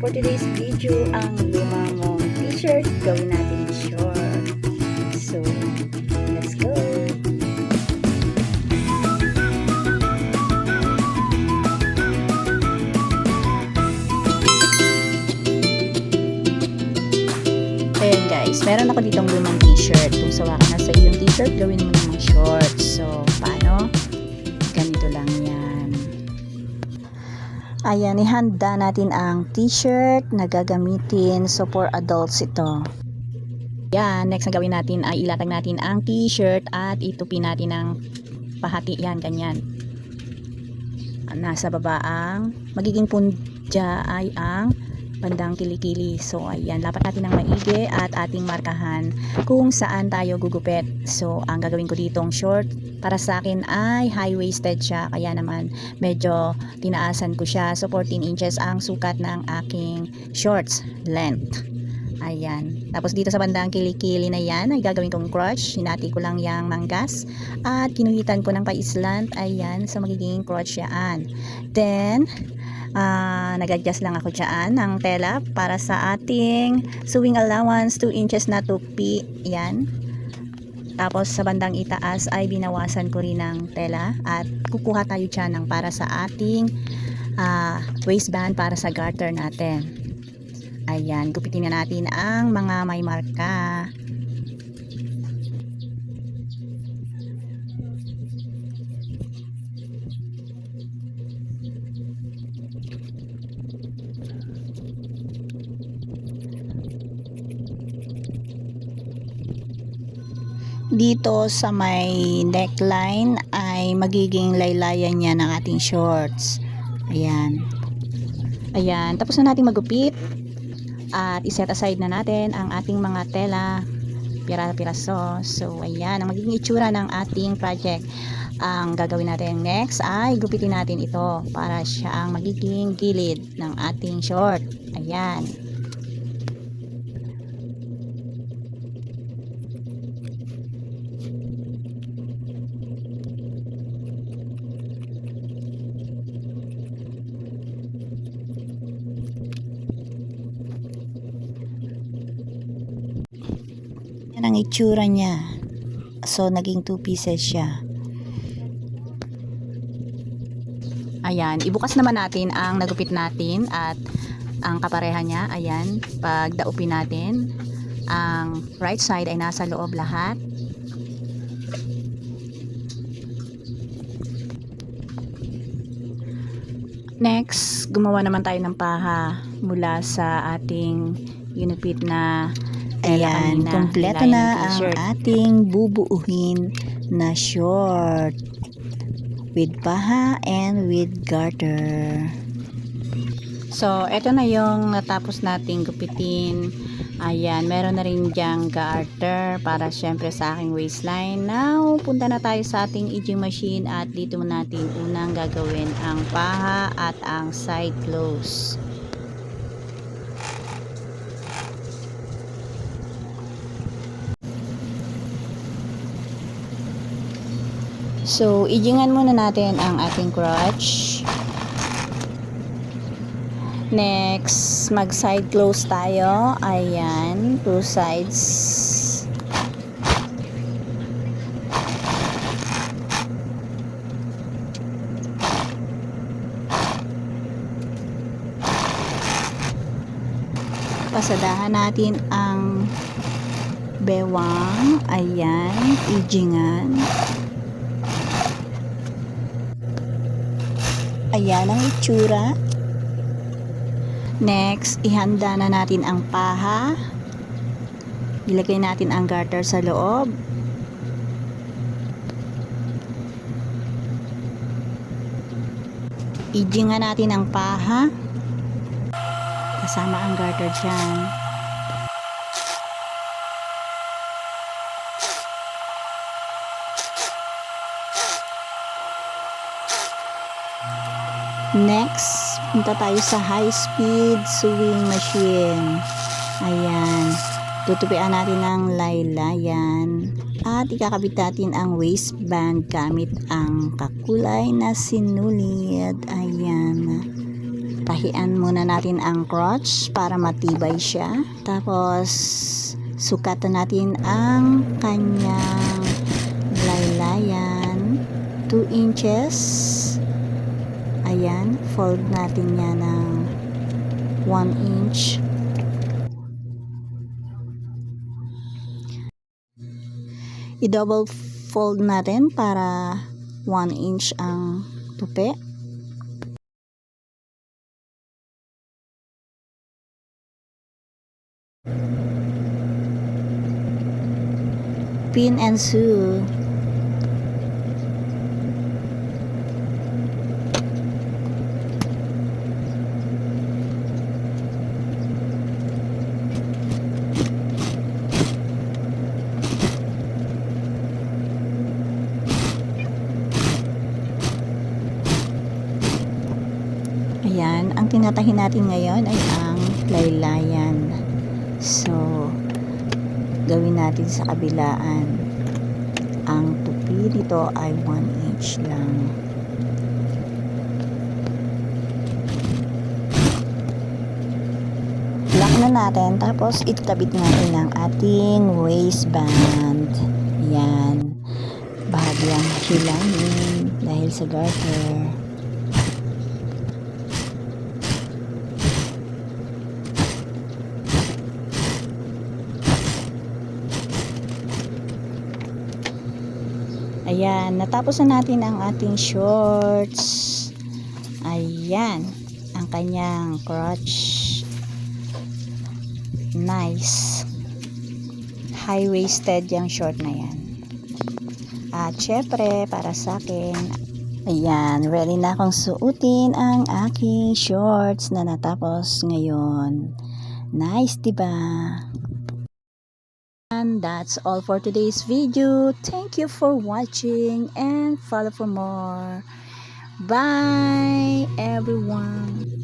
for today's video, ang luma mong t-shirt, gawin natin short. So, let's go! Ayan guys, meron ako ditong lumang t-shirt. Kung sawa ka na sa iyong t-shirt, gawin mo namang short. So, paano? Ganito lang yan. Ayan, ihanda natin ang t-shirt na gagamitin. So, for adults ito. Yan, next na gawin natin ay ilatag natin ang t-shirt at itupin natin ng pahati. Yan, ganyan. Nasa baba ang magiging punja ay ang bandang kilikili. So, ayan, lapat natin ng maigi at ating markahan kung saan tayo gugupit. So, ang gagawin ko ditong short, para sa akin ay high-waisted siya. Kaya naman, medyo tinaasan ko siya. So, 14 inches ang sukat ng aking shorts length. Ayan. Tapos dito sa bandang kilikili na yan, ay gagawin kong crotch. Hinati ko lang yung manggas. At kinuhitan ko ng pa-islant. Ayan. So, magiging crotch yan. Then, nag-adjust lang ako dyan ng tela para sa ating sewing allowance 2 inches na tupi. Yan. Tapos sa bandang itaas ay binawasan ko rin ng tela at kukuha tayo dyan ng para sa ating waistband para sa garter natin. Ayan, gupitin na natin ang mga may marka. Dito sa may neckline ay magiging laylayan niya ng ating shorts. Ayan. Ayan. Tapos na natin magupit. At iset aside na natin ang ating mga tela. Pira-piraso. So, ayan. Ang magiging itsura ng ating project. Ang gagawin natin next ay gupitin natin ito para siya ang magiging gilid ng ating short. Ayan. Yan ang itsura niya. So, naging 2 pieces siya. Ayan. Ibukas naman natin ang nagupit natin at ang kapareha niya. Ayan. Pag daupin natin, ang right side ay nasa loob lahat. Next, gumawa naman tayo ng paha mula sa ating ginupit na. Ayan, kompleto na ang ating bubuuhin na short with paha and with garter. So, eto na yung natapos nating gupitin. Ayan, meron na rin dyang garter para syempre sa aking waistline. Now, punta na tayo sa ating edging machine at dito natin unang gagawin ang paha at ang side close. So, ijingan muna natin ang ating crotch. Next, mag side close tayo. Ayan, 2 sides. Pasadahan natin ang bewang. Ayan, ijingan. Ayan ang itsura. Next, ihanda na natin ang paha. Ilagay natin ang garter sa loob. Ijingan natin ang paha. Kasama ang garter dyan. Next, punta tayo sa high-speed sewing machine. Ayan. Tutupian natin ng laylayan. At ikakabit natin ang waistband gamit ang kakulay na sinulid. Ayan. tahian muna natin ang crotch para matibay siya. Tapos sukatan natin ang kanyang laylayan, 2 inches. Ayan, fold natin yan ng 1 inch. I-double fold natin para 1 inch ang tupi. Pin and sew. Ayan, ang tinatahin natin ngayon ay ang laylayan. So, gawin natin sa kabilaan. Ang tupi dito ay 1 inch lang. Lock na natin, tapos itabit natin ang ating waistband. Ayan, bahagyang hilangin dahil sa garter. Ayan, natapos na natin ang ating shorts. Ayan, ang kanyang crotch. Nice. High-waisted yung short na yan. At syempre, para sa akin, ayan, ready na akong suotin ang aking shorts na natapos ngayon. Nice, diba? And that's all for today's video. Thank you for watching and follow for more. Bye everyone.